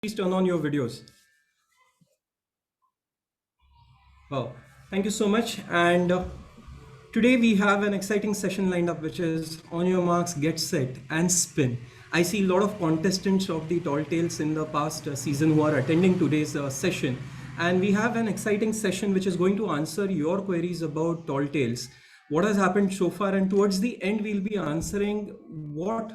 Please turn on your videos. Oh, thank you so much. And today we have an exciting session lined up, which is on your marks, get set and spin. I see a lot of contestants of the Tall Tales in the past season who are attending today's session. And we have an exciting session which is going to answer your queries about Tall Tales. What has happened so far, and towards the end, we'll be answering what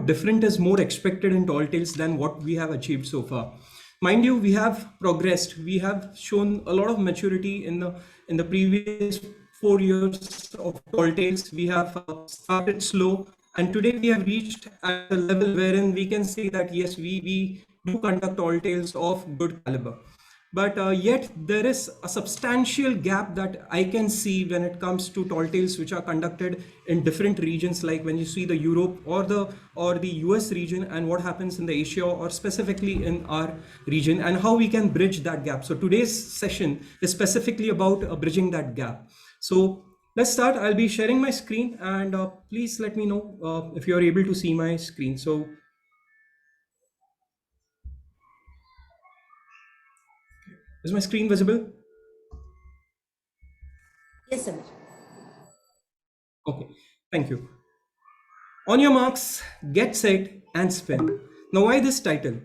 different is more expected in Tall Tales than what we have achieved so far. Mind you, we have progressed. We have shown a lot of maturity in the previous 4 years of Tall Tales. We have started slow, and today we have reached at a level wherein we can say that yes, we do conduct Tall Tales of good caliber. But yet there is a substantial gap that I can see when it comes to tall tales which are conducted in different regions, like when you see the Europe or the US region, and what happens in the Asia or specifically in our region, and how we can bridge that gap. So today's session is specifically about bridging that gap. So let's start. I'll be sharing my screen, and please let me know if you're able to see my screen. So is my screen visible? Yes, sir. Okay, thank you. On your marks, get set and spin. Now, why this title?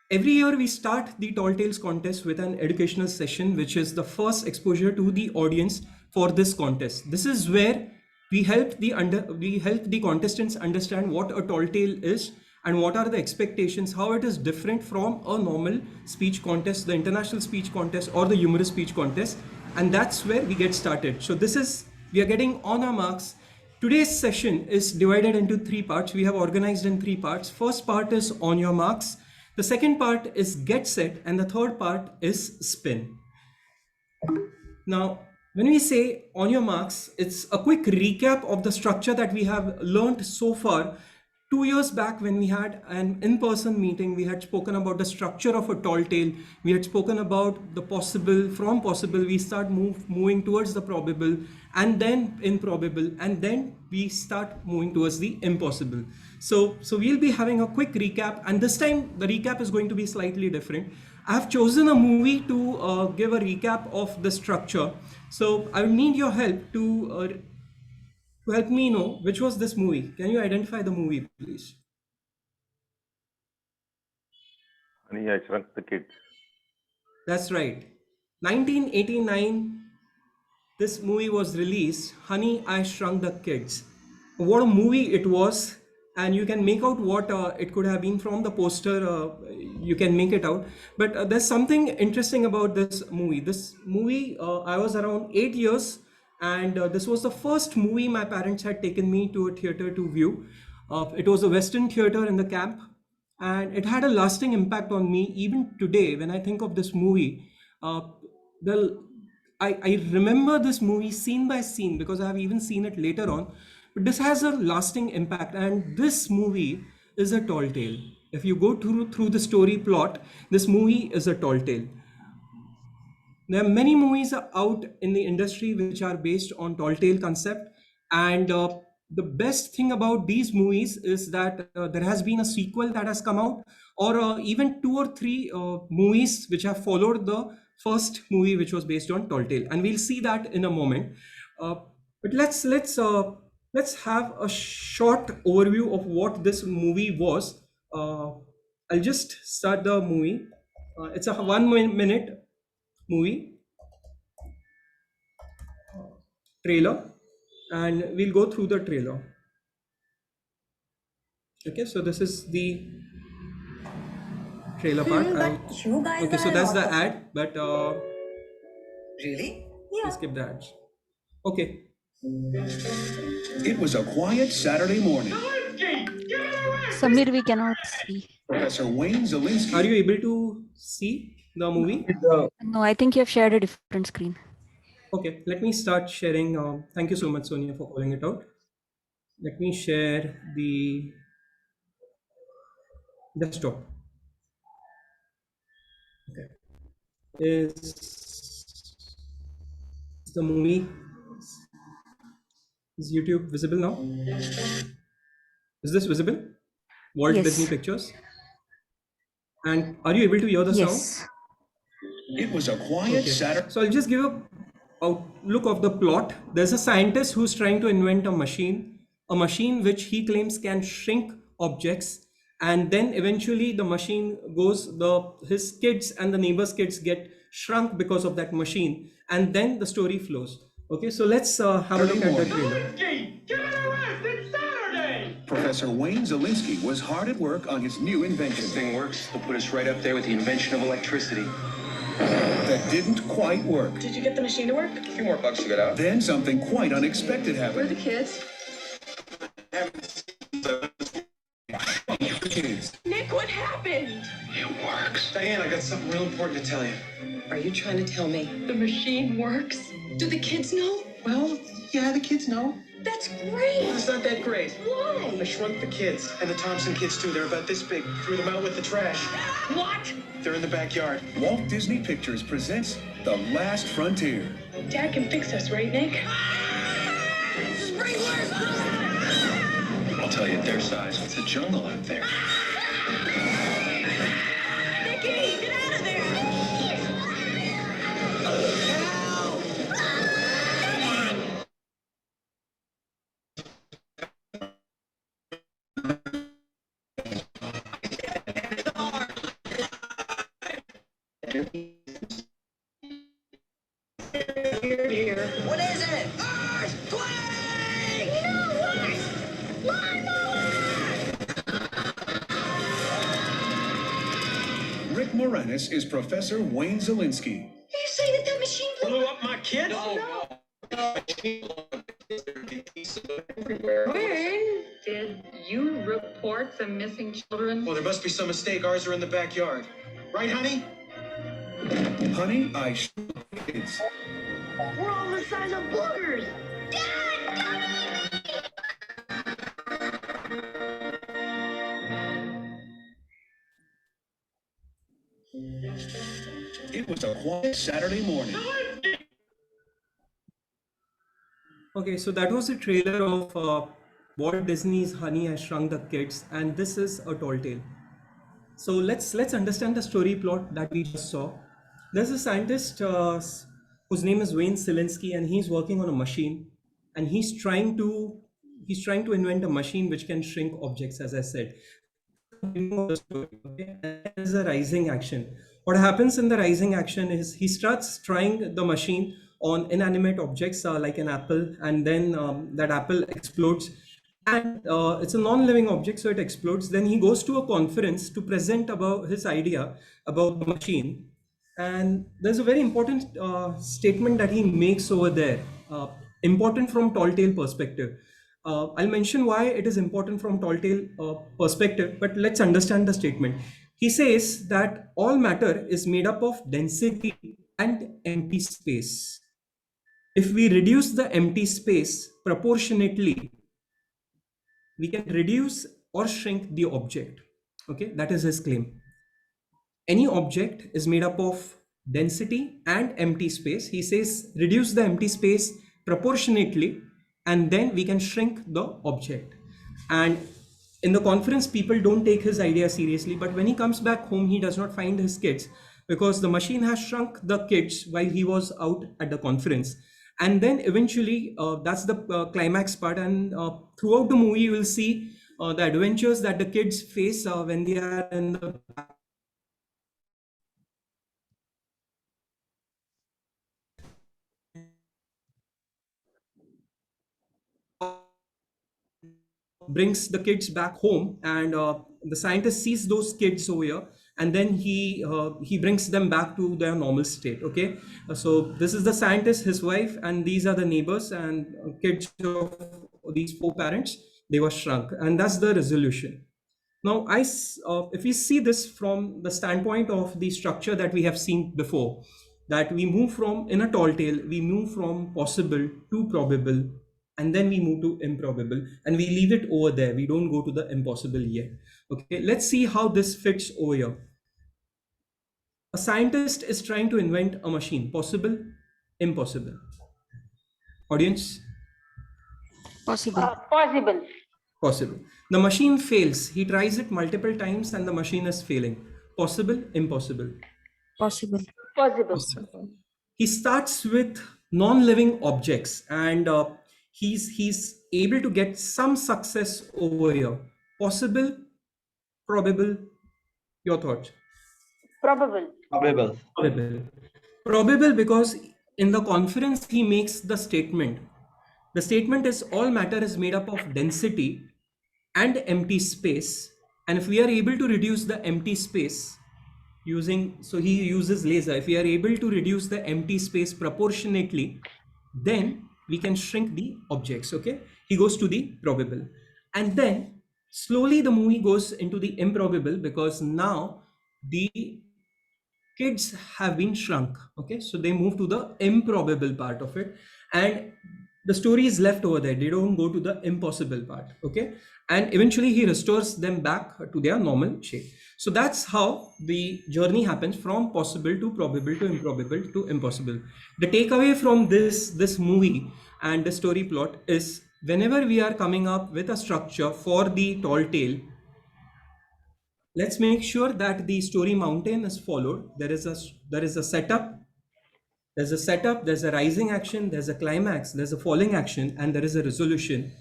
Every year we start the Tall Tales contest with an educational session, which is the first exposure to the audience for this contest. This is where we help the contestants understand what a tall tale is and what are the expectations, how it is different from a normal speech contest, the international speech contest or the humorous speech contest, and that's where we get started. So we are getting on our marks. Today's session is divided into three parts. We have organized in three parts. First part is on your marks. The second part is get set, and the third part is spin. Now, when we say on your marks, it's a quick recap of the structure that we have learned so far. 2 years back, when we had an in-person meeting, we had spoken about the structure of a tall tale. We had spoken about the possible, from possible, we start moving towards the probable, and then improbable, and then we start moving towards the impossible. So we'll be having a quick recap, and this time the recap is going to be slightly different. I have chosen a movie to give a recap of the structure. So I need your help to help me know which was this movie. Can you identify the movie, please? Honey, I Shrunk the Kids. That's right. 1989, this movie was released, Honey, I Shrunk the Kids. What a movie it was, and you can make out what it could have been from the poster. You can make it out. But there's something interesting about this movie. This movie, I was around 8 years, and this was the first movie my parents had taken me to a theater to view. It was a Western theater in the camp, and it had a lasting impact on me. Even today, when I think of this movie, the I remember this movie scene by scene because I have even seen it later on. But this has a lasting impact, and this movie is a tall tale. If you go through the story plot, this movie is a tall tale. There are many movies out in the industry which are based on tall tale concept, and the best thing about these movies is that there has been a sequel that has come out, or even two or three movies which have followed the first movie which was based on tall tale, and we'll see that in a moment. But let's have a short overview of what this movie was. I'll just start the movie. It's a 1 minute movie trailer, and we'll go through the trailer. Okay, so this is the trailer part. But you guys Okay, so are that's the auto- ad, but Really? we'll Yeah. skip the ads. Okay. It was a quiet Saturday morning. Sameer, we cannot see. Professor Wayne Are Zelinsky you able to see the movie? No, I think you have shared a different screen. Okay, let me start sharing. Thank you so much, Sonia, for calling it out. Let me share the desktop. Okay. Is the movie, is YouTube visible now? Is this visible? Walt Yes. Disney Pictures? And are you able to hear the sound? Yes. It was a quiet Okay. Saturday. So I'll just give a look of the plot. There's a scientist who's trying to invent a machine which he claims can shrink objects, and then eventually the machine goes, his kids and the neighbor's kids get shrunk because of that machine, and then the story flows. Okay, so let's have a look at the trailer. Get an arrest! It's Saturday! Professor Wayne Zelinsky was hard at work on his new invention This thing works, it'll put us right up there with the invention of electricity. that didn't quite work. Did you get the machine to work? A few more bucks to get out. Then something quite unexpected Where are the happened. kids? Kids. Nick, what happened? It works. Diane, I got something real important to tell you. Are you trying to tell me the machine works? Do the kids know? Well, yeah, the kids know. That's great. It's not that great. Why? I shrunk the kids, and the Thompson kids too. They're about this big. Threw them out with the trash. What? They're in the backyard. Walt Disney Pictures presents The Last Frontier. Dad can fix us, right, Nick? Sprinklers! I'll tell you, their size. It's a jungle out there. Nicky, get out of there! Here. What is it? Earthquake! Rick Moranis is Professor Wayne Zelinsky. You say that machine Blew up my kid? Wayne, did you report some missing children? Well, there must be some mistake. Ours are in the backyard. Right, honey? Honey, I Shrunk the Kids. We're all the size of boogers. It was a quiet Saturday morning. Okay, so that was the trailer of Walt Disney's Honey, I Shrunk the Kids, and this is a tall tale. So let's understand the story plot that we just saw. There's a scientist whose name is Wayne Selinsky, and he's working on a machine, and he's trying to invent a machine which can shrink objects, as I said. There's a rising action. What happens in the rising action is he starts trying the machine on inanimate objects like an apple, and then that apple explodes, and it's a non-living object, so it explodes. Then he goes to a conference to present about his idea about the machine, and there's a very important statement that he makes over there, important from tall tale perspective. I'll mention why it is important from tall tale perspective, but let's understand the statement. He says that all matter is made up of density and empty space. If we reduce the empty space proportionately, we can reduce or shrink the object. Okay, that is his claim. Any object is made up of density and empty space. He says reduce the empty space proportionately, and then we can shrink the object. And in the conference, people don't take his idea seriously, but when he comes back home, he does not find his kids because the machine has shrunk the kids while he was out at the conference. And then eventually, that's the climax part, and throughout the movie, you will see the adventures that the kids face when they are in the brings the kids back home, and the scientist sees those kids over here, and then he brings them back to their normal state. Okay, so this is the scientist, his wife, and these are the neighbors and kids of these four parents. They were shrunk, and that's the resolution. Now, if we see this from the standpoint of the structure that we have seen before, that we move from, in a tall tale, we move from possible to probable, and then we move to improbable, and we leave it over there. We don't go to the impossible yet. Okay, let's see how this fits over here. A scientist is trying to invent a machine. Possible, impossible. Audience? Possible. Possible. The machine fails. He tries it multiple times and the machine is failing. Possible, impossible. Possible. Possible. He starts with non-living objects, and he's able to get some success over here. Possible, probable. Your thoughts? Probable. Probable. Probable because in the conference he makes the statement. The statement is all matter is made up of density and empty space. And if we are able to reduce the empty space using, so he uses laser, if we are able to reduce the empty space proportionately, then we can shrink the objects. Okay, he goes to the probable, and then slowly the movie goes into the improbable because now the kids have been shrunk. Okay, so they move to the improbable part of it, and the story is left over there. They don't go to the impossible part. Okay, and eventually he restores them back to their normal shape. So that's how the journey happens from possible to probable to improbable to impossible. The takeaway from this movie and the story plot is whenever we are coming up with a structure for the tall tale, let's make sure that the story mountain is followed. There is a setup, there's a rising action, there's a climax, there's a falling action, and there is a resolution.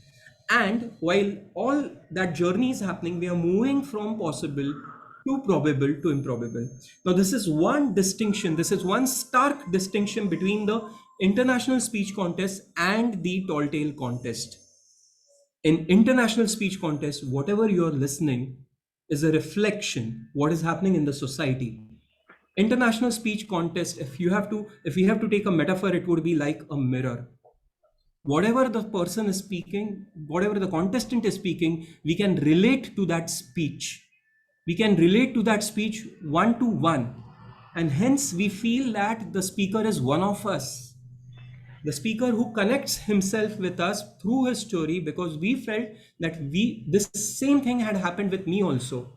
And while all that journey is happening, we are moving from possible to probable to improbable. Now, this is one distinction, this is one stark distinction between the international speech contest and the tall tale contest. In international speech contest, whatever you're listening is a reflection what is happening in the society. International speech contest, if we have to take a metaphor, it would be like a mirror. Whatever the person is speaking, whatever the contestant is speaking, we can relate to that speech. We can relate to that speech one to one, and hence we feel that the speaker is one of us. The speaker who connects himself with us through his story, because we felt that this same thing had happened with me also.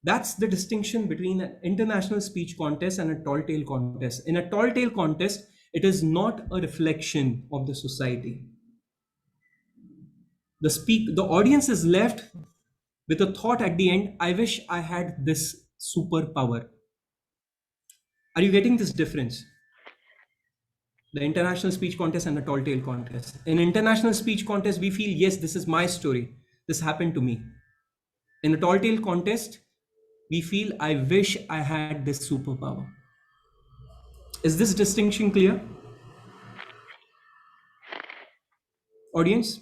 That's the distinction between an international speech contest and a tall tale contest. In a tall tale contest, it is not a reflection of the society. The audience is left with a thought at the end, I wish I had this superpower. Are you getting this difference? The international speech contest and the tall tale contest. In international speech contest, we feel, yes, this is my story. This happened to me. In a tall tale contest, we feel, I wish I had this superpower. Is this distinction clear? Audience?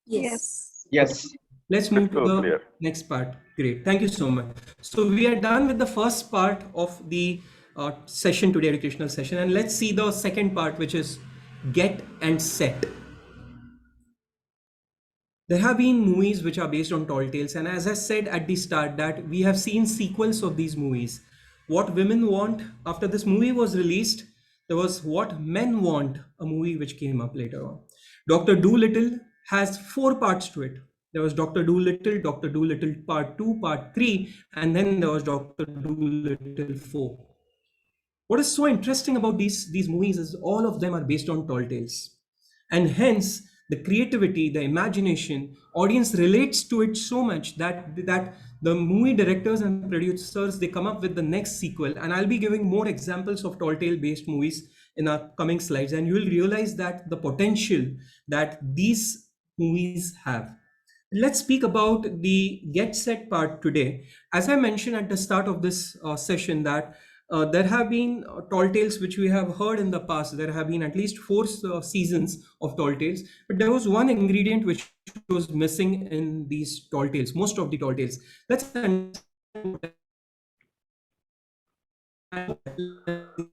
Yes. Yes. Let's move to the clear. next part. Great. Thank you so much. So we are done with the first part of the session today, educational session. And let's see the second part, which is get and set. There have been movies which are based on tall tales, and as I said at the start, that we have seen sequels of these movies. What women want, after this movie was released, there was What Men Want, a movie which came up later on. Dr. Dolittle has 4 parts to it. There was Dr. Dolittle Part 2, Part 3, and then there was Dr. Dolittle 4. What is so interesting about these movies is all of them are based on tall tales. And hence, the creativity, the imagination, audience relates to it so much that the movie directors and producers, they come up with the next sequel. And I'll be giving more examples of tall tale based movies in our coming slides. And you will realize that the potential that these movies have. Let's speak about the get set part today. As I mentioned at the start of this session, that there have been tall tales which we have heard in the past. There have been at least 4 seasons of tall tales, but there was one ingredient which was missing in these tall tales, most of the tall tales. Let's understand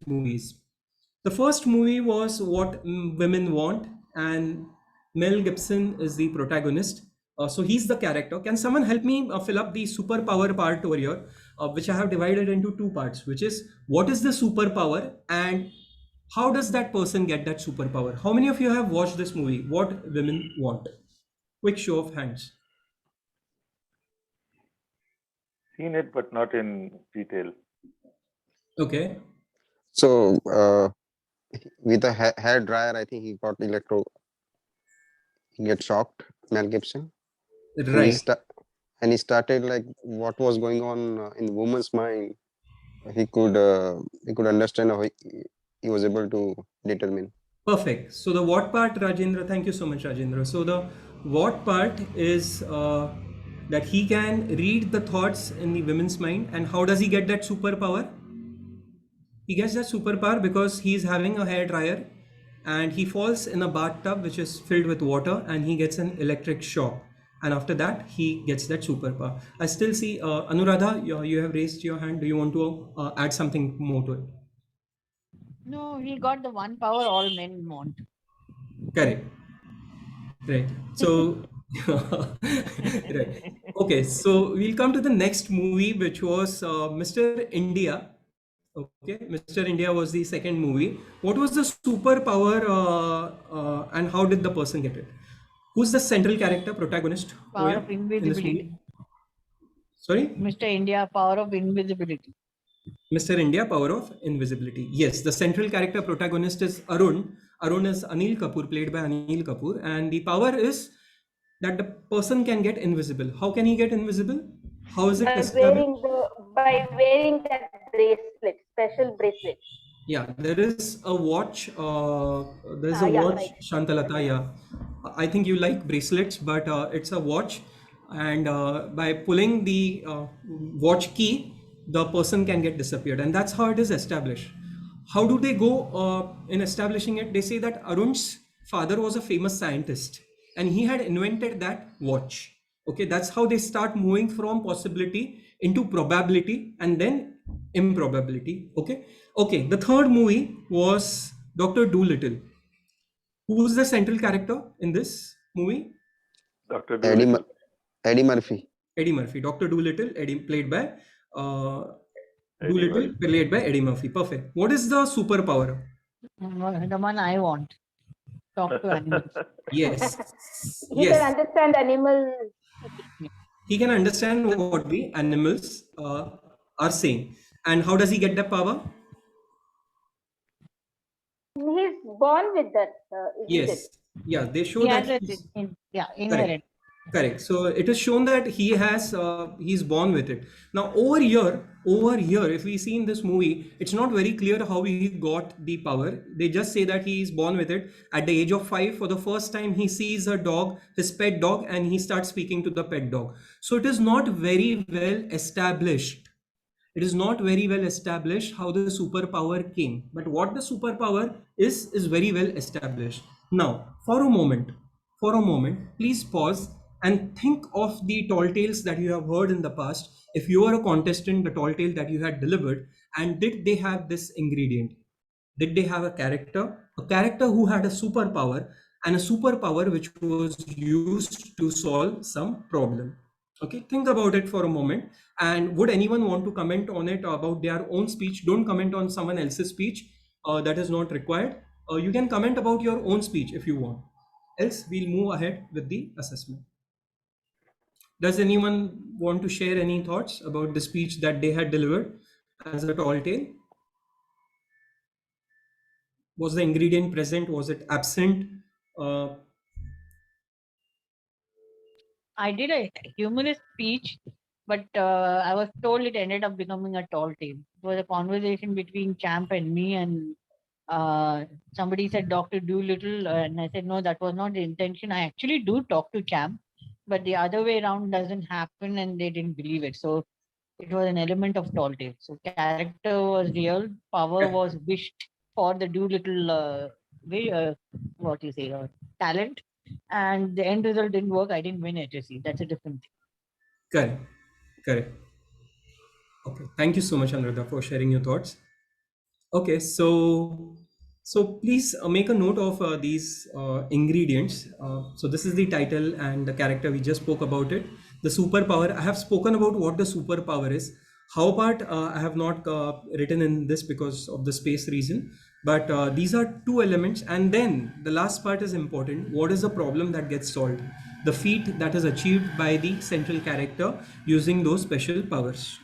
movies. The first movie was What Women Want, and Mel Gibson is the protagonist. So he's the character. Can someone help me fill up the superpower part over here, which I have divided into 2 parts, which is what is the superpower and how does that person get that superpower? How many of you have watched this movie, What Women Want? Quick show of hands. Seen it, but not in detail. Okay. So with a hair dryer, I think he got he gets shocked, Mel Gibson. Right. and he started like what was going on in woman's mind. He could understand how he was able to determine. Perfect. So the what part, Rajendra, thank you so much, Rajendra. So the what part is that he can read the thoughts in the women's mind. And how does he get that superpower? He gets that superpower because he's having a hair dryer and he falls in a bathtub which is filled with water and he gets an electric shock. And after that, he gets that superpower. I still see Anuradha, you have raised your hand. Do you want to add something more to it? No, he got the one power all men want. Correct. Right. So, right. Okay. So we'll come to the next movie, which was Mr. India. Okay, Mr. India was the second movie. What was the superpower and how did the person get it? Who's the central character, protagonist? Power Oya, of in this invisibility. movie? Sorry? Mr. India, power of invisibility. Mr. India, power of invisibility. Yes, the central character protagonist is Arun. Arun is Anil Kapoor, played by Anil Kapoor. And the power is that the person can get invisible. How can he get invisible? How is it established? By wearing that bracelet, special bracelet. Yeah, there is a watch. There's a Yeah, watch, right. Shantalata. Yeah, I think you like bracelets, but it's a watch, and by pulling the watch key, the person can get disappeared, and that's how it is established. How do they go in establishing it? They say that Arun's father was a famous scientist, and he had invented that watch. Okay, that's how they start moving from possibility into probability and then improbability. Okay, the third movie was Dr. Dolittle. Who's the central character in this movie? Dr. Eddie, Dolittle. Eddie Murphy. Eddie Murphy. Dr. Dolittle, Eddie played by uh, Eddie Dolittle Murphy. played by Eddie Murphy. Perfect. What is the superpower? The one I want. Talk to animals. Yes. He Yes. can understand animal. He can understand what the animals are saying. And how does he get the power? He's born with that. Isn't Yes. it? Yeah, they show He that has he's- inherent. Correct. So it is shown that he has he's born with it. Now over here, if we see in this movie, it's not very clear how he got the power. They just say that he is born with it. At the age of 5, for the first time, he sees a dog, his pet dog, and he starts speaking to the pet dog. So it is not very well established. It is not very well established how the superpower came. But what the superpower is very well established. Now, for a moment, please pause and think of the tall tales that you have heard in the past. If you were a contestant, the tall tale that you had delivered, and did they have this ingredient? Did they have a character who had a superpower, and a superpower which was used to solve some problem? Okay, think about it for a moment. And would anyone want to comment on it about their own speech? Don't comment on someone else's speech. That is not required. You can comment about your own speech if you want. Else, we'll move ahead with the assessment. Does anyone want to share any thoughts about the speech that they had delivered as a tall tale? Was the ingredient present? Was it absent? Uh, I did a humorous speech, but I was told it ended up becoming a tall tale. It was a conversation between Champ and me, and somebody said Dr. Doolittle, and I said, no, that was not the intention. I actually do talk to Champ, but the other way around doesn't happen, and they didn't believe it. So it was an element of tall tale. So character was real, power was wished for the Doolittle, what you say, talent, and the end result didn't work. I didn't win HSC. That's a different thing. Correct. Okay, thank you so much, Anuradha, for sharing your thoughts. Okay, so please make a note of these ingredients. So this is the title and the character, we just spoke about it. The superpower, I have spoken about what the superpower is. How part I have not written in this because of the space reason, but these are two elements. And then the last part is important. What is the problem that gets solved? The feat that is achieved by the central character using those special powers.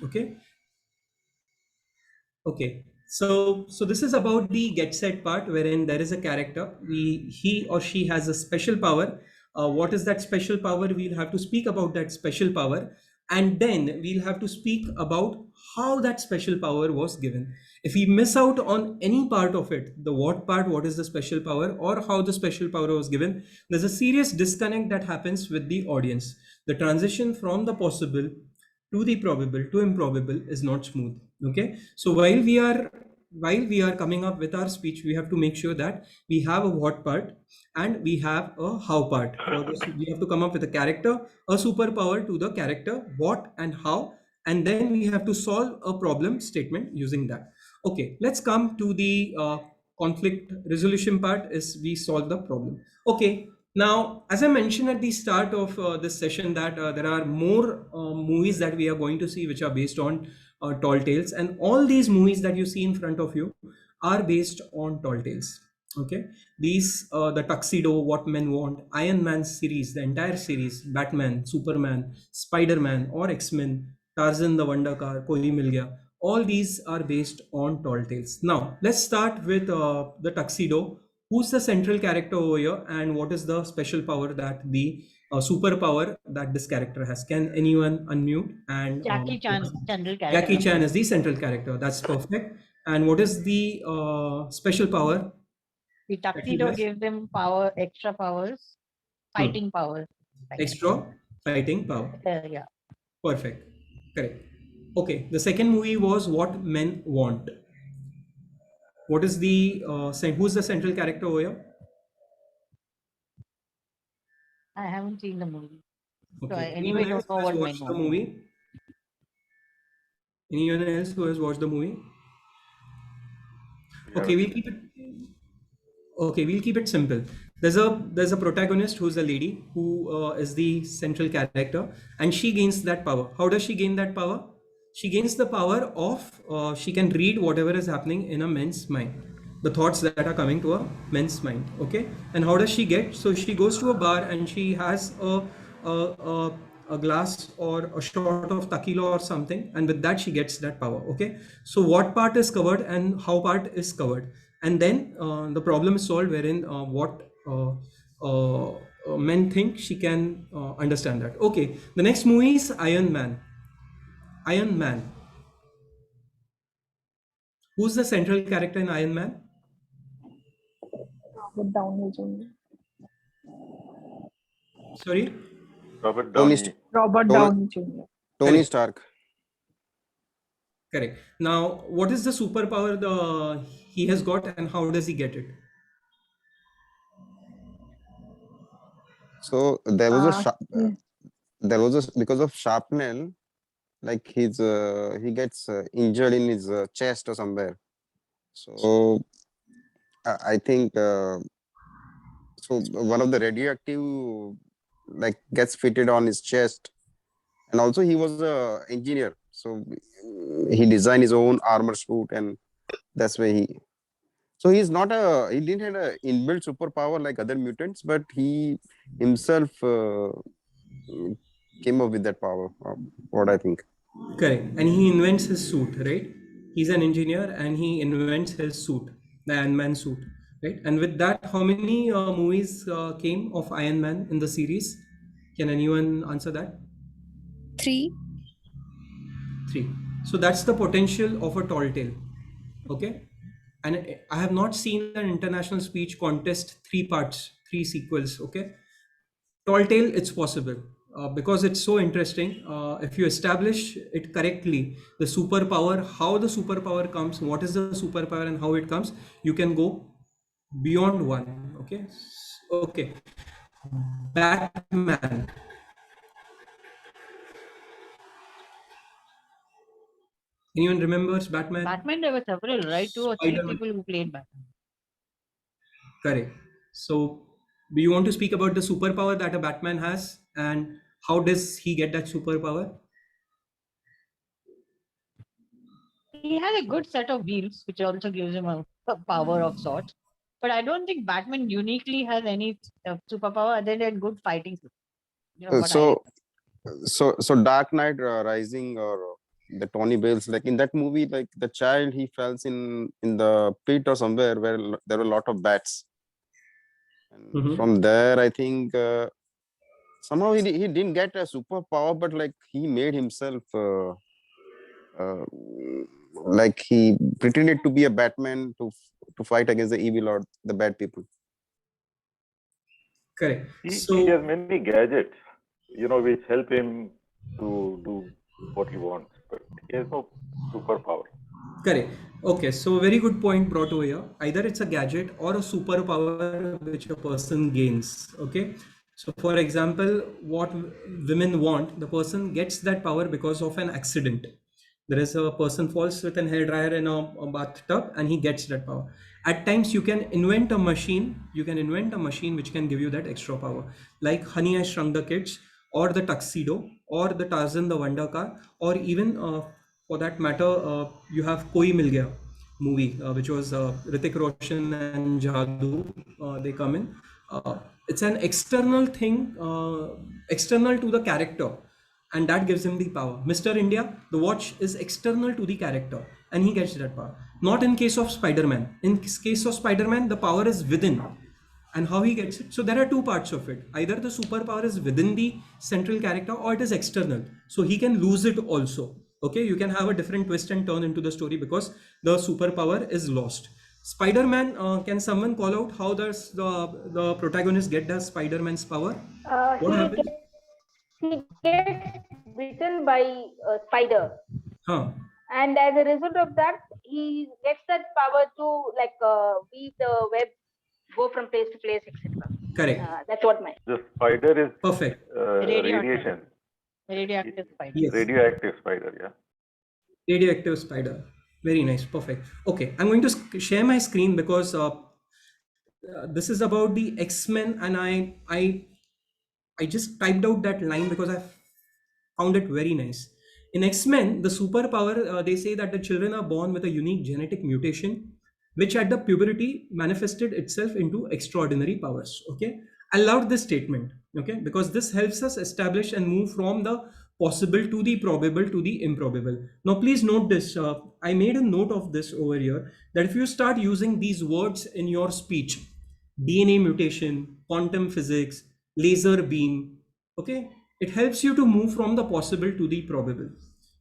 Okay, so this is about the get set part, wherein there is a character. He or she has a special power. What is that special power? We'll have to speak about that special power, and then we'll have to speak about how that special power was given. If we miss out on any part of it, the what part, what is the special power, or how the special power was given, there's a serious disconnect that happens with the audience. The transition from the possible to the probable to improbable is not smooth. Okay, so while we are coming up with our speech, we have to make sure that we have a what part and we have a how part. For this, we have to come up with a character, a superpower to the character, what and how, and then we have to solve a problem statement using that. Okay, let's come to the conflict resolution part. Is we solve the problem. Okay, now as I mentioned at the start of this session that there are more movies that we are going to see which are based on tall tales, and all these movies that you see in front of you are based on tall tales. Okay, these the Tuxedo, What Men Want, Iron Man series, the entire series, Batman, Superman, Spider-Man or X-Men, Tarzan the Wonder Car, Koi Mil Gaya, all these are based on tall tales. Now let's start with the Tuxedo. Who's the central character over here, and what is the special power that the superpower that this character has? Can anyone unmute? And Jackie Chan, central Jackie character. Chan is the central character. That's perfect. And what is the special power? The tuxedo gives them power, extra powers, fighting powers. Extra fighting power. Yeah. Perfect. Correct. Okay. The second movie was What Men Want. What is the who's the central character over here? I haven't seen the movie. So I Okay. anyway Anyone else don't know who has what men watched the want. movie? Anyone else who has watched the movie? Okay, we'll keep it. Okay, we'll keep it simple. There's a protagonist who's a lady who is the central character, and she gains that power. How does she gain that power? She gains the power of she can read whatever is happening in a man's mind, the thoughts that are coming to a man's mind. Okay, and how does she get? So she goes to a bar and she has a, a, a glass or a shot of tequila or something, and with that she gets that power. Okay, so what part is covered and how part is covered, and then the problem is solved wherein what men think she can understand that. Okay, the next movie is Iron Man. Iron Man. Who's the central character in Iron Man? Robert Downey Jr. Sorry? Robert Tony, Downey. Robert Downey Jr. Tony Correct. Stark. Correct. Now, what is the superpower he has got, and how does he get it? So there was a Yeah. because of shrapnel, like he gets injured in his chest or somewhere. So I think so one of the radioactive like gets fitted on his chest, and also he was a engineer, so he designed his own armor suit, and that's why he didn't have a inbuilt superpower like other mutants, but he himself came up with that power, what I think. Correct. And he invents his suit, right? He's an engineer and he invents his suit, the Iron Man suit, right? And with that, how many movies came of Iron Man in the series? Can anyone answer that? 3. 3. So that's the potential of a tall tale. Okay. And I have not seen an international speech contest 3 parts, 3 sequels. Okay. Tall tale, it's possible because it's so interesting. If you establish it correctly, the superpower, how the superpower comes, what is the superpower and how it comes, you can go beyond one. Okay. Okay. Batman. Anyone remembers Batman? Batman, there were several, right? 2 or 3 Spider-Man. people who played Batman. Correct. So, do you want to speak about the superpower that a Batman has, and how does he get that superpower? He has a good set of wheels, which also gives him a power of sorts. But I don't think Batman uniquely has any superpower other than good fighting. You know, what So Dark Knight Rising, or the Tony Bales, like in that movie, like the child, he falls in the pit or somewhere where there were a lot of bats, and from there I think somehow he didn't get a superpower, but like he made himself uh, like he pretended to be a Batman to fight against the evil or the bad people. Correct. He So has many gadgets, which help him to do what he wants, but he has no superpower. correct. Okay, so very good point brought over here. Either it's a gadget or a superpower which a person gains. Okay, so for example, what women want, the person gets that power because of an accident. There is a person falls with an hair dryer in a bathtub and he gets that power. At times you can invent a machine. You can invent a machine which can give you that extra power, like Honey I Shrunk the Kids, or the Tuxedo, or the Tarzan the Wonder Car, or even for that matter, you have Koi Mil Gaya movie, which was Hrithik Roshan and Jadoo. They come in. It's an external thing, external to the character, and that gives him the power. Mr. India, the watch is external to the character, and he gets that power. Not in case of Spider-Man. In case of Spider-Man, the power is within, and how he gets it. So there are two parts of it. Either the superpower is within the central character, or it is external. So he can lose it also. Okay, you can have a different twist and turn into the story because the superpower is lost. Spider-Man, can someone call out how does the protagonist get the Spider-Man's power? What happens? He gets bitten by a spider. Huh. And as a result of that, he gets that power to weave the web, go from place to place, etc. Correct. That's what my. The spider is perfect. Radiation. Radioactive spider. Yes. Radioactive spider, yeah. Radioactive spider. Very nice. Perfect. Okay, I'm going to share my screen because this is about the X-Men, and I just typed out that line because I found it very nice. In X-Men, the superpower, they say that the children are born with a unique genetic mutation, which at the puberty manifested itself into extraordinary powers. Okay, I loved this statement. Okay, because this helps us establish and move from the possible to the probable to the improbable. Now, please note this. I made a note of this over here that if you start using these words in your speech, DNA mutation, quantum physics, laser beam, okay, it helps you to move from the possible to the probable.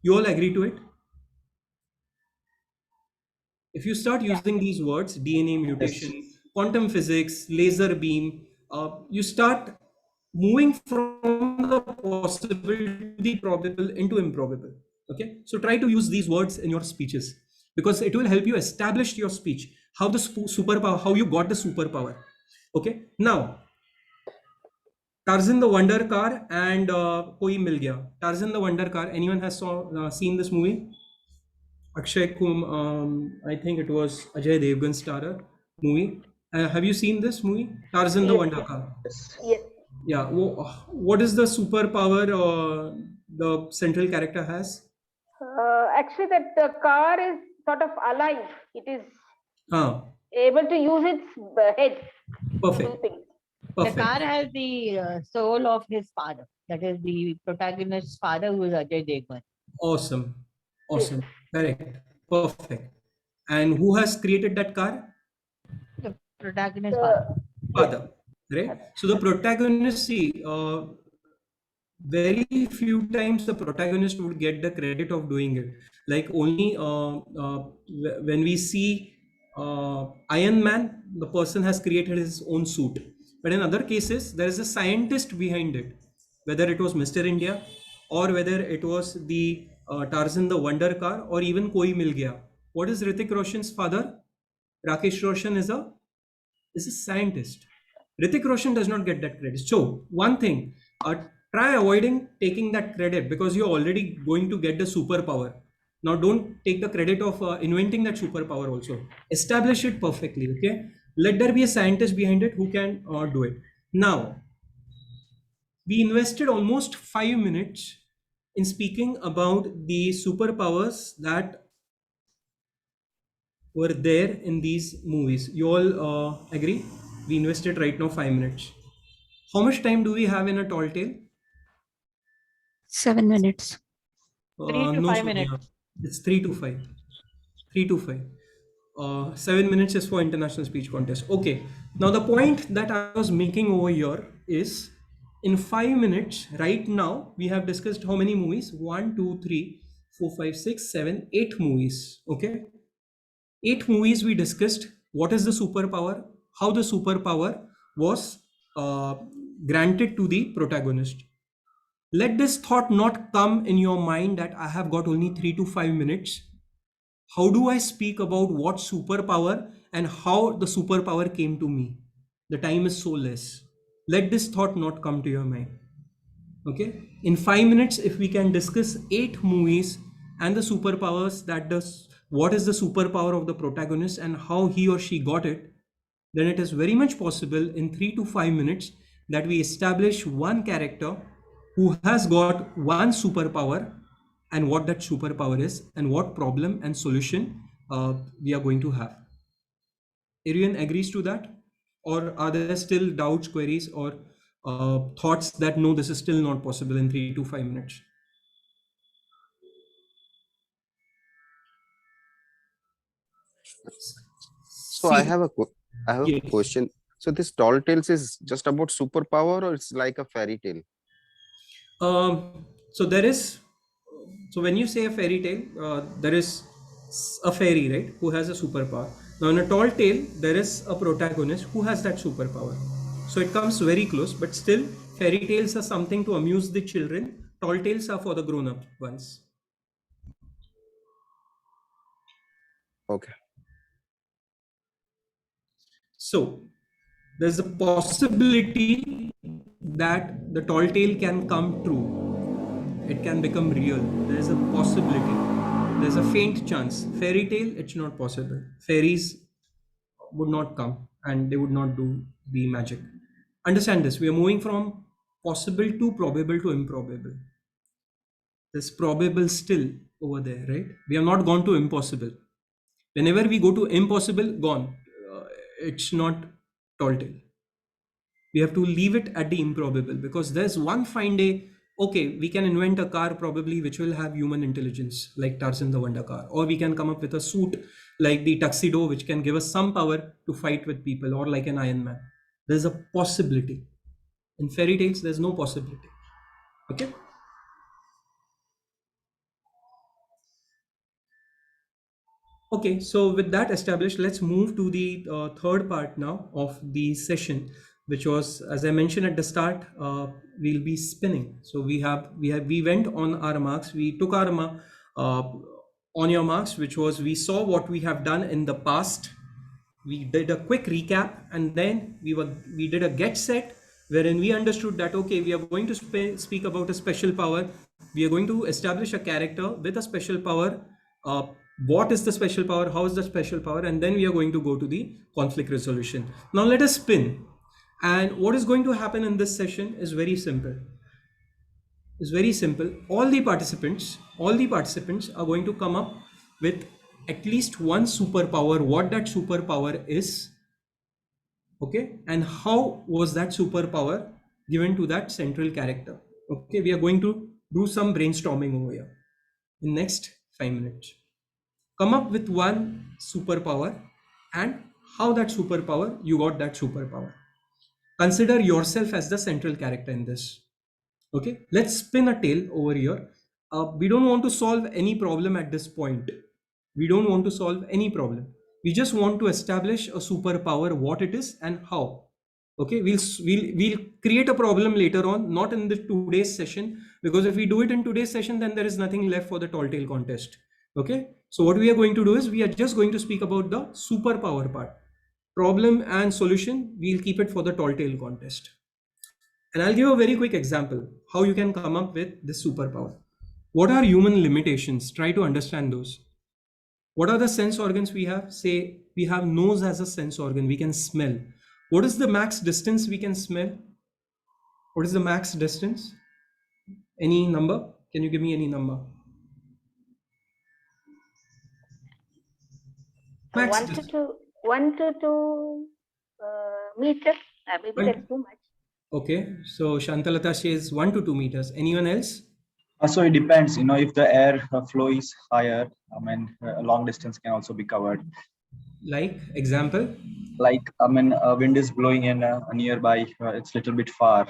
You all agree to it? If you start using these words, DNA mutation, quantum physics, laser beam, you start moving from the possible to the probable into improbable. Okay, so try to use these words in your speeches because it will help you establish your speech, how the superpower, how you got the superpower. Okay, now Tarzan the Wonder Car and Koi Mil Gaya. Tarzan the Wonder Car. Anyone has seen this movie? Akshay I think it was Ajay Devgan starrer movie. Have you seen this movie, Tarzan the Wonder Car? Yes. Yeah. What is the superpower the central character has? Actually, that the car is sort of alive. It is able to use its head. Perfect. The car has the soul of his father. That is the protagonist's father, who is Ajay Devgan. Awesome. Awesome. Correct. Perfect. And who has created that car? The protagonist's father. Right? So the protagonist, see, very few times the protagonist would get the credit of doing it. Like only when we see Iron Man, the person has created his own suit. But in other cases, there is a scientist behind it, whether it was Mr. India or whether it was the Tarzan the Wonder Car or even Koi Mil Gaya. What is Hrithik Roshan's father? Rakesh Roshan is a scientist. Hrithik Roshan does not get that credit. So one thing, try avoiding taking that credit because you're already going to get the superpower. Now don't take the credit of inventing that superpower also. Establish it perfectly, okay? Let there be a scientist behind it who can do it. Now, we invested almost 5 minutes in speaking about the superpowers that were there in these movies. You all agree? We invested right now 5 minutes. How much time do we have in a tall tale? 7 minutes. 3 to 5 minutes. It's 3 to 5. 3 to 5. 7 minutes is for international speech contest. Okay. Now the point that I was making over here is In 5 minutes, right now, we have discussed how many movies? 1, 2, 3, 4, 5, 6, 7, 8 movies. Okay. 8 movies we discussed. What is the superpower? How the superpower was uh, granted to the protagonist. Let this thought not come in your mind that I have got only 3 to 5 minutes. How do I speak about what superpower and how the superpower came to me? The time is so less. Let this thought not come to your mind. Okay, in 5 minutes, if we can discuss 8 movies and the superpowers that does, what is the superpower of the protagonist and how he or she got it, then it is very much possible in 3 to 5 minutes that we establish one character who has got one superpower and what that superpower is and what problem and solution we are going to have. Arian agrees to that, or are there still doubts, queries, or thoughts that no, this is still not possible in 3 to 5 minutes? So I See, have I have a yes. question. So this tall tales is just about superpower, or it's like a fairy tale? So there is, so when you say a fairy tale, there is a fairy, right, who has a superpower. Now in a tall tale, there is a protagonist who has that superpower. So it comes very close, but still, fairy tales are something to amuse the children. Tall tales are for the grown-up ones. Okay. So there's a possibility that the tall tale can come true. It can become real. There's a possibility. There's a faint chance. Fairy tale, it's not possible. Fairies would not come and they would not do the magic. Understand this. We are moving from possible to probable to improbable. There's probable still over there, right? We have not gone to impossible. Whenever we go to impossible, gone. It's not tall tale. We have to leave it at the improbable because there's one fine day, okay, we can invent a car probably which will have human intelligence like Tarzan the Wonder Car, or we can come up with a suit like the tuxedo which can give us some power to fight with people, or like an Iron Man. There's a possibility. In fairy tales, there's no possibility. Okay. Okay, so with that established, let's move to the third part now of the session, which was, as I mentioned at the start, we'll be spinning. So we went on our marks. We took our on your marks, which was we saw what we have done in the past. We did a quick recap, and then we did a get set, wherein we understood that okay, we are going to speak about a special power. We are going to establish a character with a special power. Uh, what is the special power? How is the special power? And then we are going to go to the conflict resolution. Now let us spin. And what is going to happen in this session is very simple. It's very simple. All the participants are going to come up with at least one superpower, what that superpower is, okay, and how was that superpower given to that central character. Okay, we are going to do some brainstorming over here in next 5 minutes. Come up with one superpower and how that superpower, you got that superpower. Consider yourself as the central character in this. Okay, let's spin a tale over here. We don't want to solve any problem at this point. We don't want to solve any problem. We just want to establish a superpower, what it is and how. Okay, we'll create a problem later on, not in the today's session, because if we do it in today's session, then there is nothing left for the tall tale contest. Okay, so what we are going to do is we are just going to speak about the superpower part. Problem and solution, we'll keep it for the tall tale contest. And I'll give a very quick example how you can come up with this superpower. What are human limitations? Try to understand those. What are the sense organs we have? Say we have nose as a sense organ. We can smell. What is the max distance we can smell? What is the max distance? Any number? Can you give me any number? Max 1 to 2 meters. Maybe that's too much. Okay, so Shantalata says 1 to 2 meters. Anyone else? So it depends, if the air flow is higher, a long distance can also be covered. Like example? Like, wind is blowing in nearby, it's a little bit far.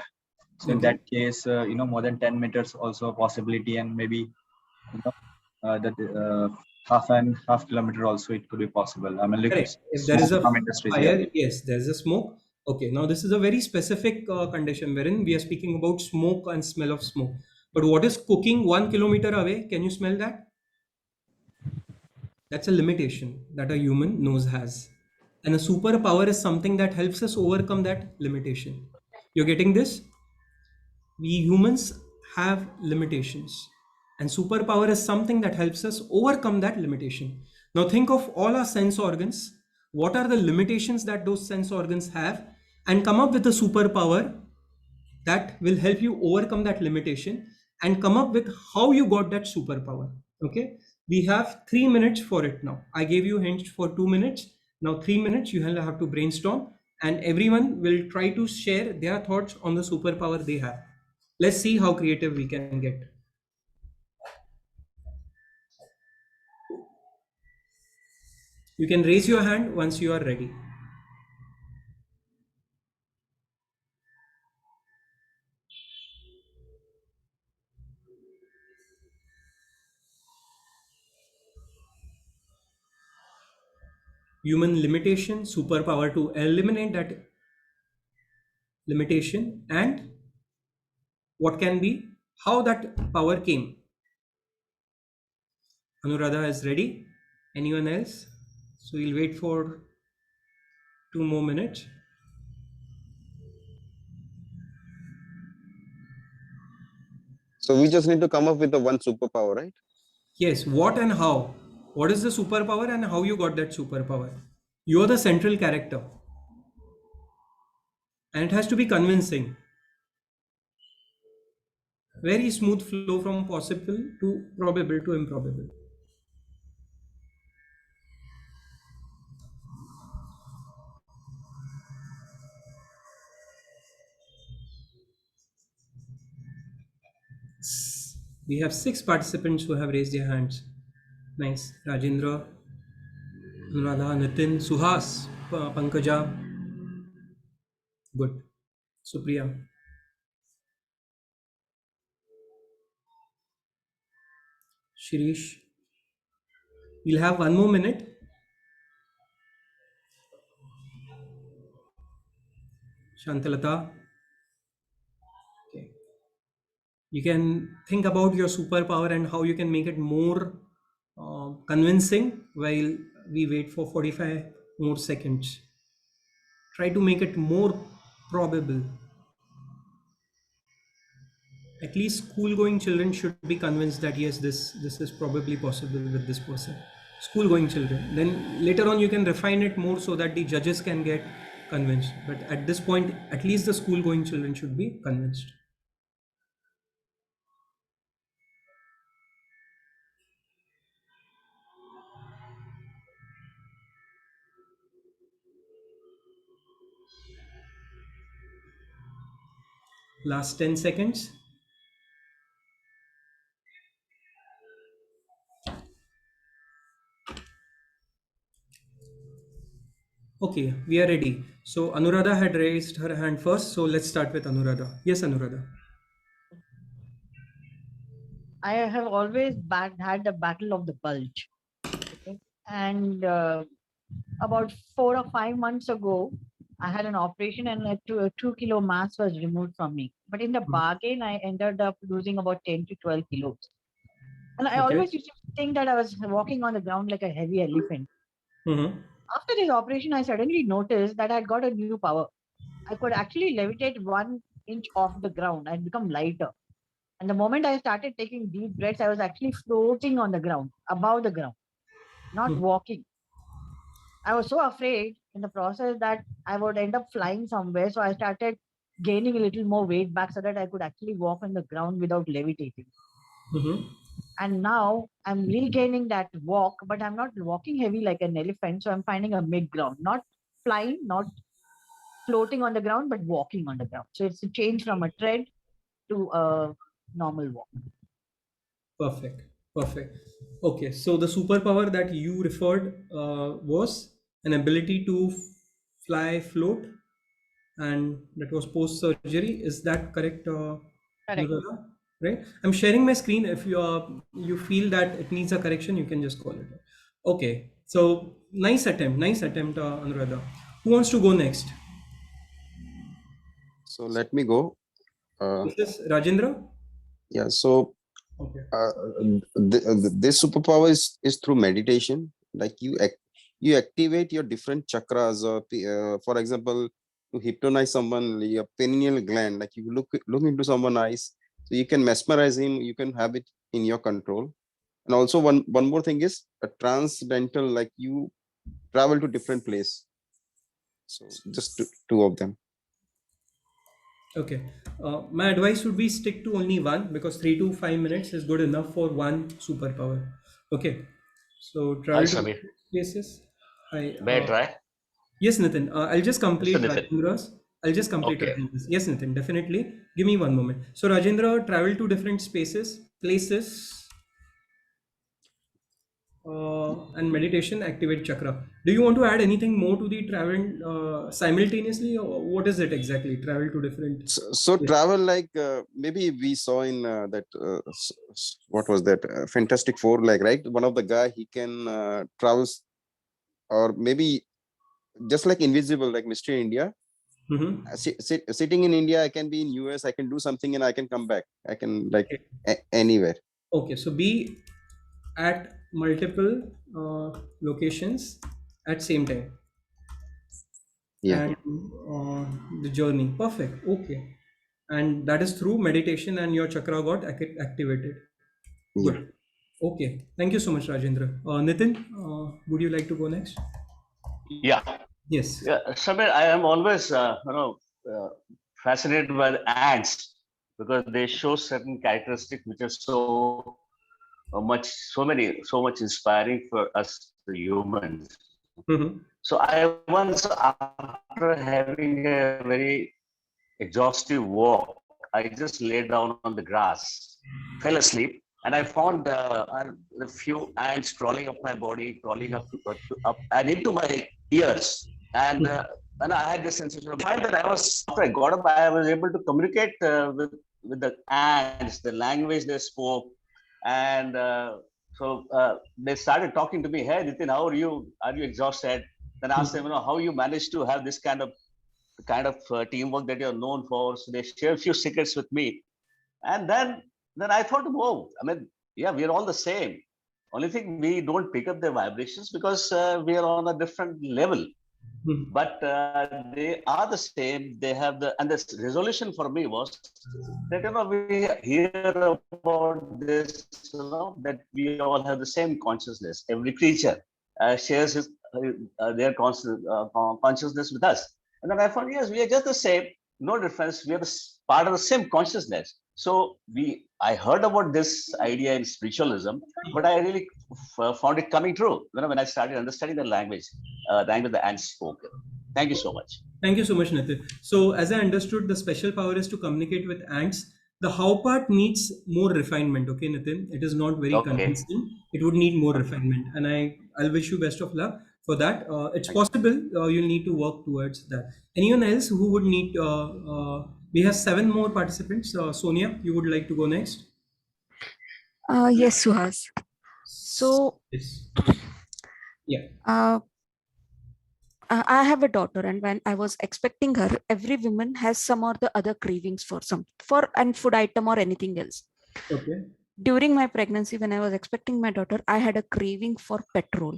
So in that case, more than 10 meters also a possibility, and maybe half kilometer also it could be possible. I mean, like Correct. If there smoke is a from industries, yeah. fire, yes, there is a smoke. Okay, now this is a very specific condition wherein we are speaking about smoke and smell of smoke. But what is cooking 1 kilometer away? Can you smell that? That's a limitation that a human nose has. And a superpower is something that helps us overcome that limitation. You're getting this? We humans have limitations, and superpower is something that helps us overcome that limitation. Now think of all our sense organs. What are the limitations that those sense organs have, and come up with a superpower that will help you overcome that limitation and come up with how you got that superpower. Okay, we have 3 minutes for it. Now I gave you hints for 2 minutes. Now 3 minutes you will have to brainstorm, and everyone will try to share their thoughts on the superpower they have. Let's see how creative we can get. You can raise your hand once you are ready. Human limitation, superpower to eliminate that limitation, and what can be, how that power came. Anuradha is ready. Anyone else? So we'll wait for 2 more minutes. So we just need to come up with the one superpower, right? Yes, what and how. What is the superpower and how you got that superpower? You're the central character. And it has to be convincing. Very smooth flow from possible to probable to improbable. We have 6 participants who have raised their hands. Nice. Rajendra, Anuradha, Nitin, Suhas, Pankaja. Good. Supriya. Shirish. We'll have 1 more minute. Shantalata. Okay. You can think about your superpower and how you can make it more convincing while we wait for 45 more seconds. Try to make it more probable. At least school going children should be convinced that yes, this is probably possible with this person. School going children, then later on you can refine it more so that the judges can get convinced, but at this point at least the school going children should be convinced. Last 10 seconds. Okay, we are ready. So Anuradha had raised her hand first, so let's start with Anuradha. Yes, Anuradha. I have always had the battle of the bulge. Okay? And about 4 or 5 months ago, I had an operation and a 2 kilo mass was removed from me. But in the bargain, I ended up losing about 10 to 12 kilos. And I always used to think that I was walking on the ground like a heavy elephant. After this operation, I suddenly noticed that I had got a new power. I could actually levitate 1 inch off the ground and become lighter. And the moment I started taking deep breaths, I was actually floating on the ground, above the ground, not walking. I was so afraid in the process that I would end up flying somewhere. So I started gaining a little more weight back so that I could actually walk on the ground without levitating. And now I'm regaining that walk, but I'm not walking heavy like an elephant. So I'm finding a mid ground, not flying, not floating on the ground, but walking on the ground. So it's a change from a tread to a normal walk. Perfect. Perfect. Okay, so the superpower that you referred was an ability to fly, float. and that was post surgery. Is that correct, Correct. Anuradha? Right. I'm sharing my screen. If you feel that it needs a correction, you can just call it. Okay. So nice attempt. Nice attempt, Anuradha. Who wants to go next? So let me go. This is Rajendra. Yeah. So Okay. this superpower is through meditation. Like you activate your different chakras, or for example, to hypnotize someone, your pineal gland. Like you look into someone's eyes, so you can mesmerize him. You can have it in your control. And also one more thing is a transcendental. Like you travel to different place. So just two of them. Okay. My advice would be stick to only one, because 3 to 5 minutes is good enough for one superpower. Okay. So Hi, travel to Sameer. places. I May I try? Yes, Nitin. I'll just Mr. complete Nitin. Rajendra's. I'll just complete Okay. Rajendra's. Yes, Nitin. Definitely. Give me one moment. So Rajendra travel to different places, and meditation activate chakra. Do you want to add anything more to the travel simultaneously, or what is it exactly? Travel to different. So travel, like maybe we saw in that what was that Fantastic Four, like, right, one of the guy, he can travels, or maybe just like invisible, like Mr. India. Mm-hmm. Sitting in India, I can be in US, I can do something and I can come back, I can, like, Okay. anywhere. Okay. So be at multiple locations at same time, Yeah. and the journey. Perfect. Okay. And that is through meditation, and your chakra got activated. Yeah. Good. Okay. Thank you so much, Rajendra. Nitin, would you like to go next? Yeah. Yes. Yeah, Sameer, I am always, fascinated by the ants because they show certain characteristics which are so much inspiring for us, the humans. Mm-hmm. So I once, after having a very exhaustive walk, I just lay down on the grass, fell asleep, and I found a few ants crawling up my body, crawling up and into my ears. And I had this sensation of mind that after I got up, I was able to communicate with the ants, the language they spoke. And they started talking to me, hey, Nitin, how are you? Are you exhausted? Then I asked them, how you managed to have this kind of teamwork that you're known for. So they share a few secrets with me. And then I thought, whoa, I mean, yeah, we're all the same. Only thing, we don't pick up their vibrations because we are on a different level. But they are the same. They have and the resolution for me was that, we hear about this, that we all have the same consciousness. Every creature shares their consciousness with us. And then I found, yes, we are just the same, no difference. We are part of the same consciousness. So I heard about this idea in spiritualism, but I really found it coming true when I started understanding the language the ants spoke. Thank you so much. Thank you so much, Nitin. So, as I understood, the special power is to communicate with ants. The how part needs more refinement. Okay, Nitin, it is not very Okay. convincing. It would need more refinement, and I'll wish you best of luck for that. It's possible. You'll need to work towards that. Anyone else who would need? We have 7 more participants. Sonia, you would like to go next? Yes, Suhas. So, Yes. Yeah. I have a daughter, and when I was expecting her, every woman has some or the other cravings for an food item or anything else. Okay. During my pregnancy, when I was expecting my daughter, I had a craving for petrol.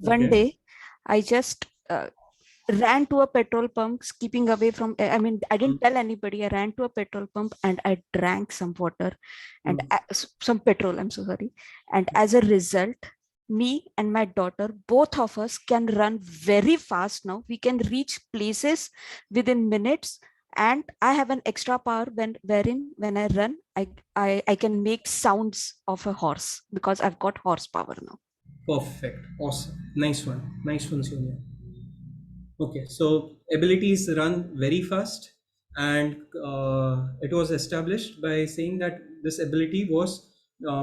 One Okay. day, I just ran to a petrol pump, keeping away from, I didn't tell anybody. I ran to a petrol pump and I drank some water and some petrol. I'm so sorry. And as a result, me and my daughter, both of us can run very fast now. We can reach places within minutes. And I have an extra power wherein when I run, I can make sounds of a horse because I've got horsepower now. Perfect. Awesome. Nice one. Nice one, Sonia. Okay, so abilities run very fast, and it was established by saying that this ability was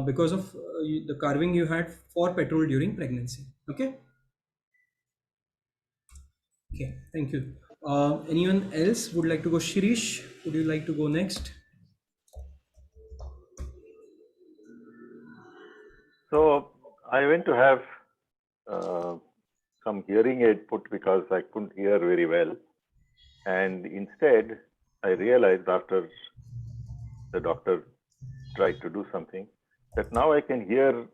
because of the carving you had for petrol during pregnancy. Okay. Okay. Thank you. Anyone else would like to go? Shirish, would you like to go next? So I went to have uh, some hearing aid put because I couldn't hear very well. And instead, I realized after the doctor tried to do something that now I can hear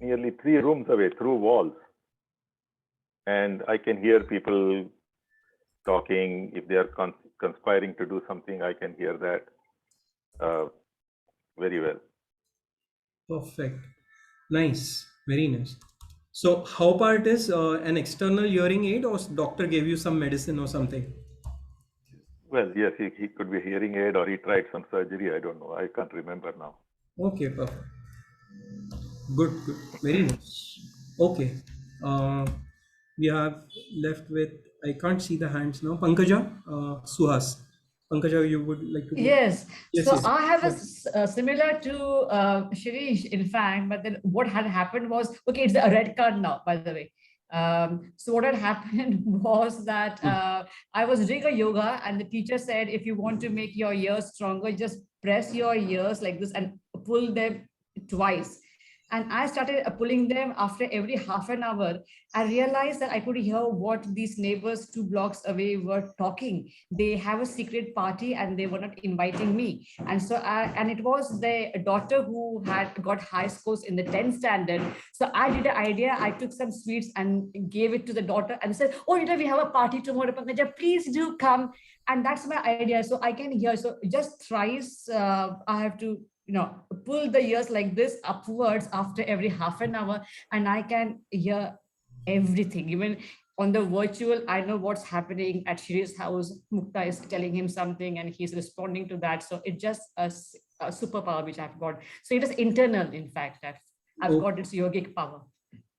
nearly 3 rooms away through walls. And I can hear people talking. If they are conspiring to do something, I can hear that very well. Perfect. Nice. Very nice. So how part is an external hearing aid, or doctor gave you some medicine or something? Well, yes, he could be hearing aid or he tried some surgery. I don't know. I can't remember now. Okay, perfect. Good, good. Very nice. Okay. Uh, we have left with, I can't see the hands now. Pankaja, Suhas. Pankaja, you would like to go? Yes. Yes, So yes. I have a similar to Shirish, in fact, but then what had happened was, okay, it's a red card now, by the way. So what had happened was that I was doing a yoga and the teacher said, if you want to make your ears stronger, just press your ears like this and pull them twice. And I started pulling them after every half an hour. I realized that I could hear what these neighbors 2 blocks away were talking. They have a secret party and they were not inviting me. And so and it was the daughter who had got high scores in the 10th standard. So I did an idea. I took some sweets and gave it to the daughter and said, oh, we have a party tomorrow, Pankaja, please do come. And that's my idea. So I can hear. So just thrice I have to pull the ears like this upwards after every half an hour, and I can hear everything. Even on the virtual, I know what's happening at Shiri's house. Mukta is telling him something and he's responding to that. So it's just a superpower which I've got. So it is internal, in fact. I've got its yogic power.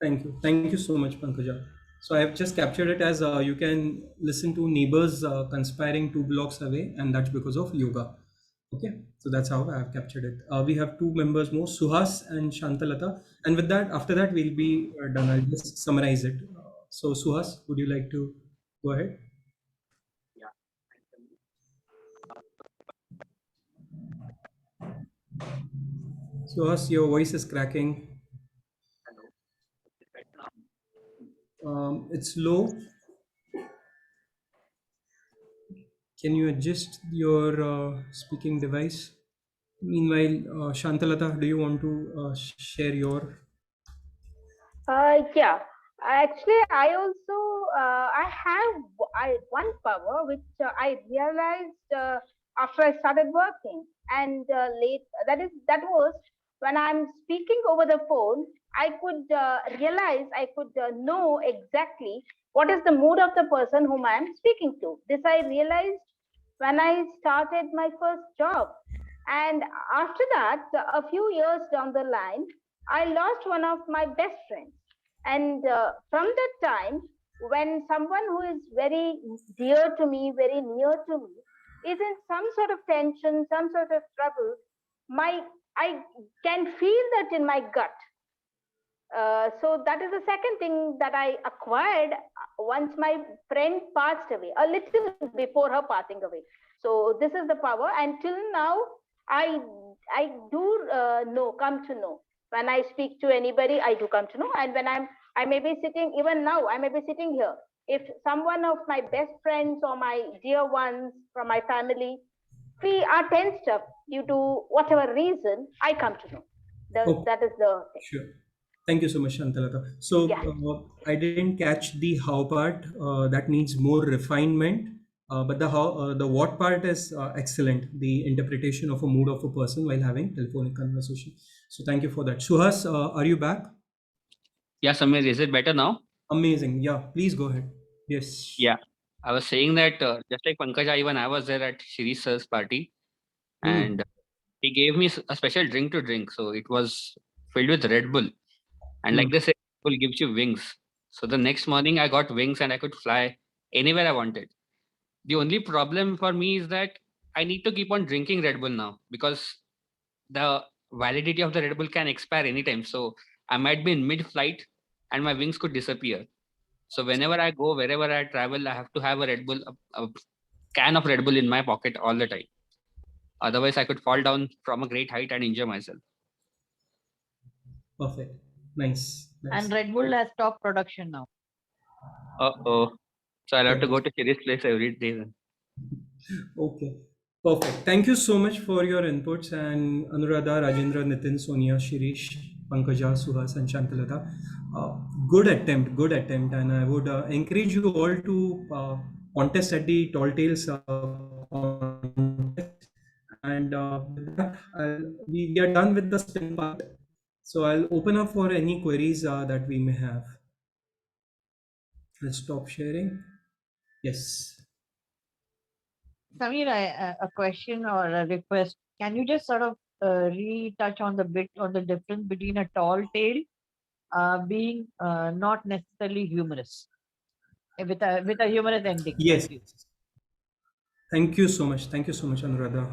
Thank you. Thank you so much, Pankaja. So I have just captured it as you can listen to neighbors conspiring 2 blocks away, and that's because of yoga. Okay, so that's how I have captured it. We have 2 members more, Suhas and Shantalata. And with that, after that, we'll be done. I'll just summarize it. So Suhas, would you like to go ahead? Suhas, your voice is cracking. It's low. Can you adjust your speaking device? Meanwhile, Shantalata, do you want to share your? Yeah. Actually, I also I have one power which I realized after I started working, and that was when I'm speaking over the phone. I could realize, I could know exactly what is the mood of the person whom I am speaking to. This I realized when I started my first job, and after that, a few years down the line, I lost one of my best friends. And from that time, when someone who is very dear to me, very near to me, is in some sort of tension, some sort of trouble, I can feel that in my gut. So that is the second thing that I acquired once my friend passed away, a little before her passing away. So this is the power. And till now, I do come to know. When I speak to anybody, I do come to know. And when I may be sitting, even now, I may be sitting here. If someone of my best friends or my dear ones from my family, we are tensed up due to whatever reason, I come to know. That is the thing. Sure. Thank you so much, Shantalata. So I didn't catch the how part. That needs more refinement. But the how, the what part is excellent. The interpretation of a mood of a person while having telephonic conversation. So thank you for that. Suhas, are you back? Yeah, Sameer, is it better now? Amazing. Yeah, please go ahead. Yes. Yeah, I was saying that just like Pankaja, even I was there at Shirish sir's party, and he gave me a special drink to drink. So it was filled with Red Bull, and like they say, Red Bull gives you wings. So the next morning, I got wings and I could fly anywhere I wanted. The only problem for me is that I need to keep on drinking Red Bull now because the validity of the Red Bull can expire anytime. So I might be in mid-flight and my wings could disappear. So whenever I go, wherever I travel, I have to have a Red Bull, a can of Red Bull in my pocket all the time. Otherwise, I could fall down from a great height and injure myself. Perfect. Nice. And Red Bull has stopped production now. Uh-oh. So I'll have to Yeah. go to Shiri's place every day then. Okay. Perfect. Thank you so much for your inputs, and Anuradha, Rajendra, Nitin, Sonia, Shirish, Pankaja, Suhas, and Shantalata. Good attempt, and I would encourage you all to contest at the Tall Tales contest. And with that, we are done with the spin part. So I'll open up for any queries that we may have. Let's stop sharing. Yes. Sameer, a question or a request. Can you just sort of retouch on the difference between a tall tale being not necessarily humorous, with a humorous ending? Yes. Thank you. Thank you so much. Thank you so much, Anuradha.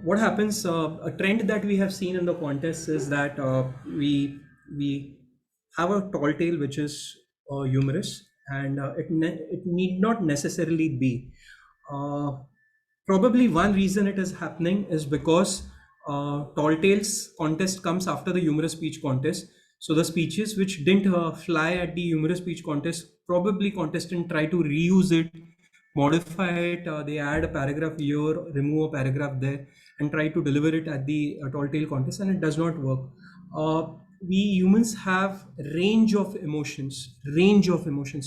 What happens? A trend that we have seen in the contest is that we have a tall tale which is humorous, and it need not necessarily be. Uh, Probably one reason it is happening is because Tall Tales contest comes after the humorous speech contest. So the speeches which didn't fly at the humorous speech contest, probably contestant try to reuse it, modify it. They add a paragraph here, remove a paragraph there, and try to deliver it at the Tall Tale contest, and it does not work. We humans have range of emotions,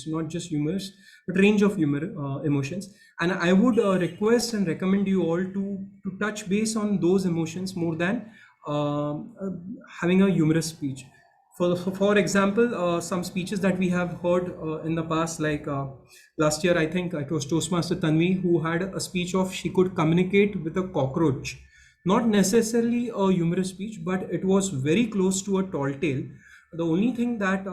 not just humorous, but range of emotions. And I would request and recommend you all to touch base on those emotions more than having a humorous speech. For example, some speeches that we have heard in the past, like last year, I think it was Toastmaster Tanvi who had a speech of she could communicate with a cockroach. Not necessarily a humorous speech, but it was very close to a tall tale. The only thing that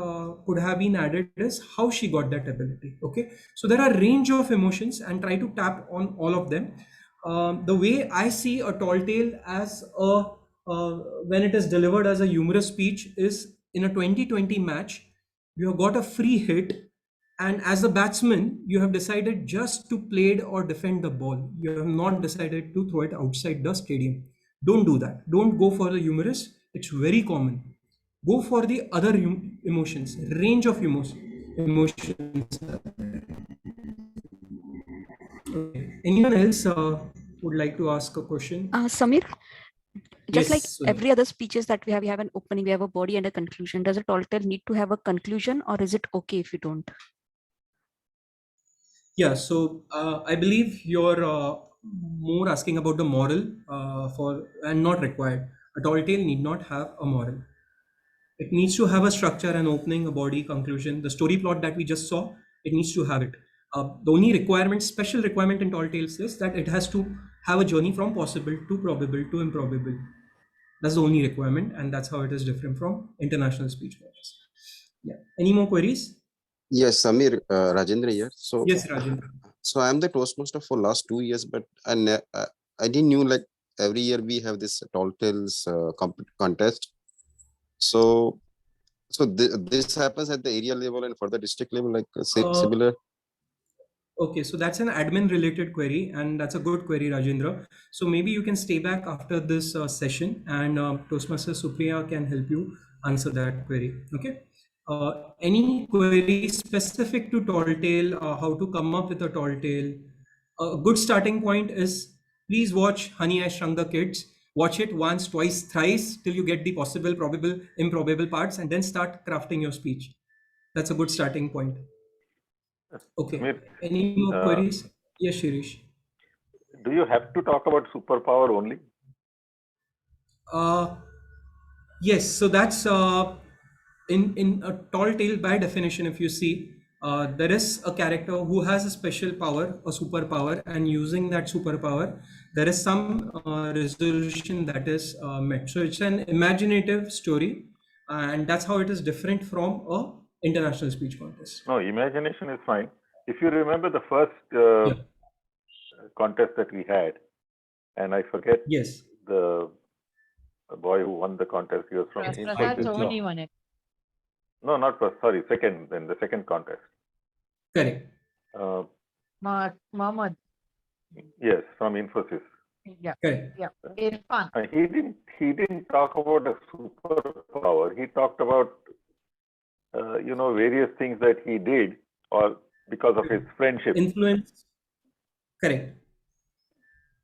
could have been added is how she got that ability. Okay, so there are range of emotions, and try to tap on all of them. The way I see a tall tale as a when it is delivered as a humorous speech is in a 2020 match, you have got a free hit, and as a batsman, you have decided just to play it or defend the ball. You have not decided to throw it outside the stadium. Don't do that. Don't go for the humorous. It's very common. Go for the other emotions, range of emotions. Okay. Anyone else would like to ask a question? Sameer, just Yes, like Sonia. every other speeches that we have an opening, we have a body and a conclusion. Does a tall tale need to have a conclusion, or is it okay if you don't? Yeah, so I believe you're more asking about the moral and not required. A tall tale need not have a moral. It needs to have a structure, an opening, a body, conclusion. The story plot that we just saw, it needs to have it. The only requirement, special requirement in tall tales is that it has to have a journey from possible to probable to improbable. That's the only requirement, and that's how it is different from international speech contest. Yeah. Any more queries? Yes, Samir, Rajendra here. So, Yes, Rajendra. so I'm the Toastmaster for last 2 years, but I didn't knew like every year we have this tall tales contest. So, this happens at the area level and for the district level, like similar. Okay, so that's an admin related query, and that's a good query, Rajendra. So maybe you can stay back after this session, and Toastmaster Supriya can help you answer that query. Okay. Any query specific to tall tale, how to come up with a tall tale? A good starting point is please watch Honey, I Shrunk the Kids. Watch it once, twice, thrice till you get the possible, probable, improbable parts, and then start crafting your speech. That's a good starting point. Okay. Smith, Any more queries? Yes, Shirish. Do you have to talk about superpower only? Yes. So that's in a tall tale by definition. If you see, there is a character who has a special power, a superpower, and using that superpower, there is some resolution that is met. So it's an imaginative story, and that's how it is different from a international speech contest. No, imagination is fine. If you remember the first contest that we had, and I forget the boy who won the contest, he was from Prasad Somani won it. No, not first. Sorry, second. In the second contest. Correct. Mohammed. Yes, from Infosys. Yeah. Correct. Yeah. Irfan. He didn't talk about a superpower. He talked about various things that he did, or because of his friendship. Influence. Correct.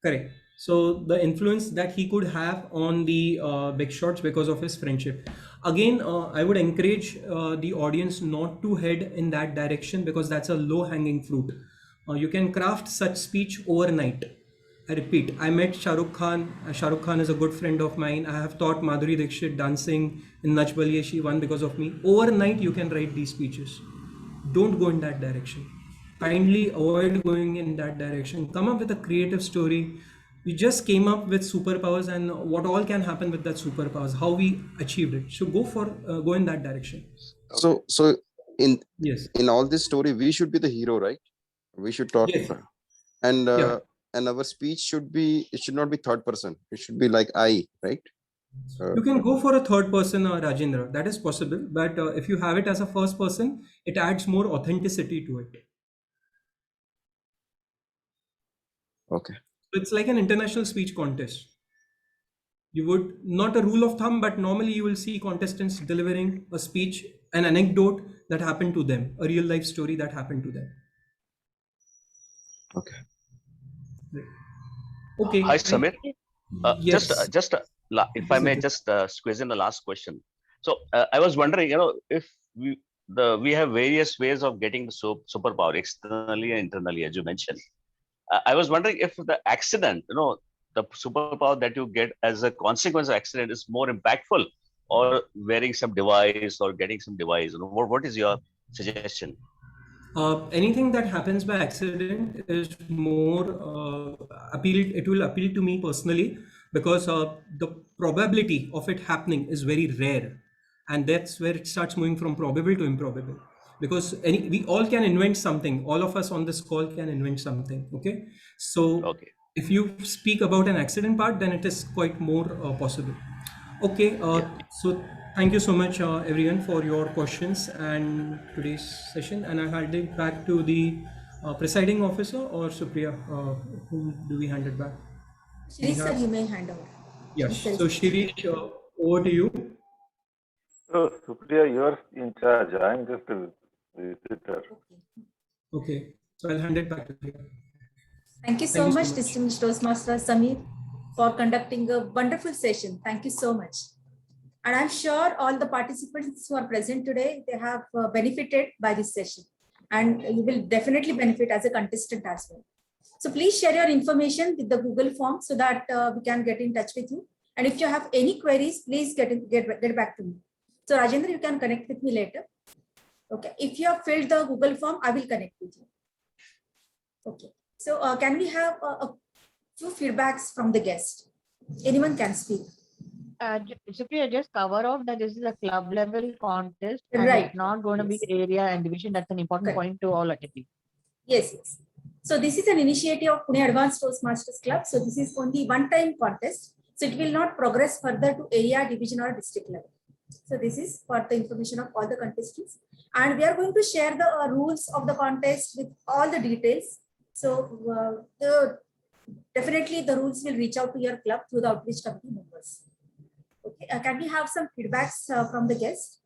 Correct. So the influence that he could have on the big shots because of his friendship. Again, I would encourage the audience not to head in that direction because that's a low-hanging fruit. You can craft such speech overnight. I repeat, I met Shah Rukh Khan. Shah Rukh Khan is a good friend of mine. I have taught Madhuri Dixit dancing in Nach Baliye, she won because of me. Overnight, you can write these speeches. Don't go in that direction. Kindly avoid going in that direction. Come up with a creative story. We just came up with superpowers and what all can happen with that superpowers, how we achieved it. So go in that direction. So in Yes. in all this story, we should be the hero, right? We should talk. Yes. And Yeah. and our speech should not be third person. It should be like I, right? You can go for a third person, Rajendra. That is possible. But if you have it as a first person, it adds more authenticity to it. Okay. So it's like an international speech contest. You would, not a rule of thumb, but normally you will see contestants delivering a speech, an anecdote that happened to them, a real life story that happened to them. Okay. Okay. Hi, Sameer. Yes. If I may just squeeze in the last question. So I was wondering, if we have various ways of getting the superpower externally and internally, as you mentioned. I was wondering if the accident, the superpower that you get as a consequence of accident is more impactful, or wearing some device or getting some device. What is your suggestion? Anything that happens by accident is more it will appeal to me personally because the probability of it happening is very rare, and that's where it starts moving from probable to improbable. Because we all can invent something. All of us on this call can invent something. Okay, so if you speak about an accident part, then it is quite more possible. Okay, so thank you so much, everyone, for your questions and today's session. And I'll hand it back to the presiding officer or Supriya. Whom do we hand it back? Shirish sir, you may hand over. Yes. So Shirish, over to you. So Supriya, you're in charge. I'm just a visitor. Okay. So I'll hand it back to you. Thank you so much, distinguished Toastmaster Sameer, for conducting a wonderful session. Thank you so much. And I'm sure all the participants who are present today, they have benefited by this session. And you will definitely benefit as a contestant as well. So please share your information with the Google form so that we can get in touch with you. And if you have any queries, please get back to me. So Rajendra, you can connect with me later. Okay. If you have filled the Google form, I will connect with you. Okay. So can we have a few feedbacks from the guest? Anyone can speak. Supriya, just cover off that this is a club level contest, and Right. it's not going to be area and division. That's an important point to all attendees. Yes, yes. So this is an initiative of Pune Advanced Toastmasters Club. So this is only one-time contest. So it will not progress further to area, division, or district level. So this is for the information of all the contestants. And we are going to share the rules of the contest with all the details. So definitely the rules will reach out to your club through the outreach committee members. Okay. Can we have some feedbacks from the guest?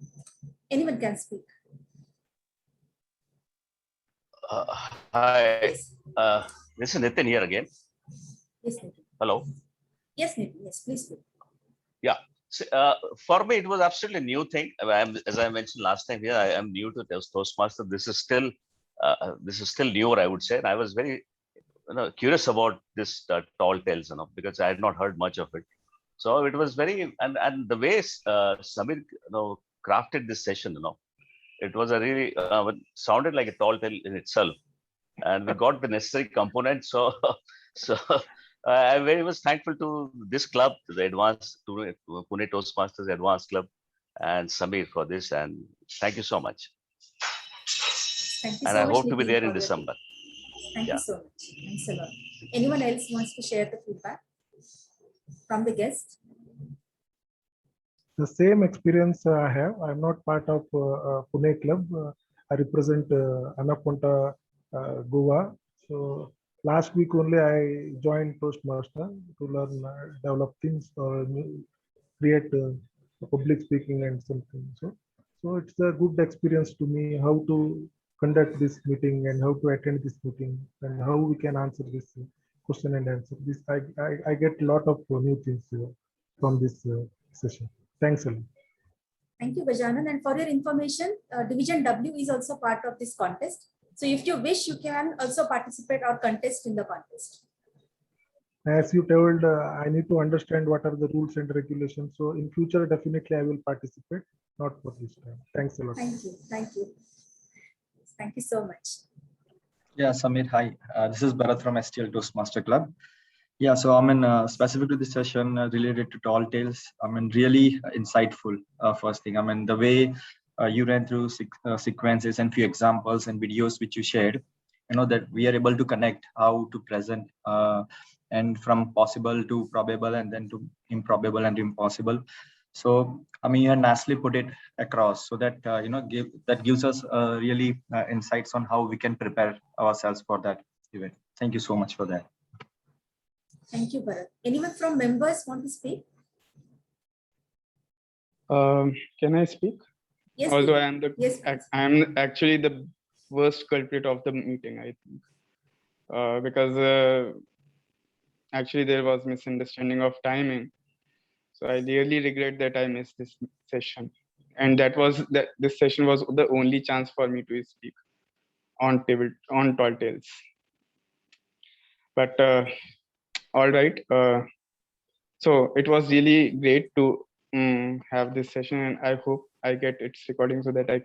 Anyone can speak. Hi, this is Nitin here again. Yes, Nitin. Hello. Yes, Nitin. Yes, please speak. Yeah. So, for me, it was absolutely a new thing. As I mentioned last time here, I am new to Toastmaster. This is still newer, I would say. And I was very curious about this tall tales, because I had not heard much of it. So it was very, and the way Sameer crafted this session, it was a really sounded like a tall tale in itself, and we got the necessary components. So I'm very much thankful to this club, the Advanced Pune Toastmasters Advanced Club, and Sameer for this. And thank you so much. Thank you and so I much, hope to be Nitin, there for in December. Thank you so much. Thanks a lot. Anyone else wants to share the feedback from the guest? The same experience I have. I'm not part of Pune club. I represent Anaconda, Goa. So last week only I joined Toastmaster to learn, develop things or create public speaking and something. So it's a good experience to me how to conduct this meeting and how to attend this meeting and how we can answer this question and answer. This I get a lot of new things from this session. Thanks a lot. Thank you, Gajanan. And for your information, Division W is also part of this contest. So if you wish, you can also participate or contest in the contest. As you told, I need to understand what are the rules and regulations. So in future, definitely I will participate, not for this time. Thanks a lot. Thank you. Thank you. Thank you so much. Yeah, Sameer, hi. This is Bharat from STL Toastmaster Club. Yeah, so I mean, specific to this session related to Tall Tales, I mean, really insightful. First thing, I mean, the way you ran through sequences and few examples and videos which you shared, you know, that we are able to connect how to present and from possible to probable and then to improbable and impossible. So, I mean, you have nicely put it across so that, you know, that gives us really insights on how we can prepare ourselves for that event. Thank you so much for that. Thank you, Bharat. Anyone from members want to speak? Can I speak? Yes. Although please. I am actually the worst culprit of the meeting, I think, because actually there was misunderstanding of timing. So I really regret that I missed this session, and this session was the only chance for me to speak on Tall Tales. But all right. So it was really great to have this session, and I hope I get its recording so that I can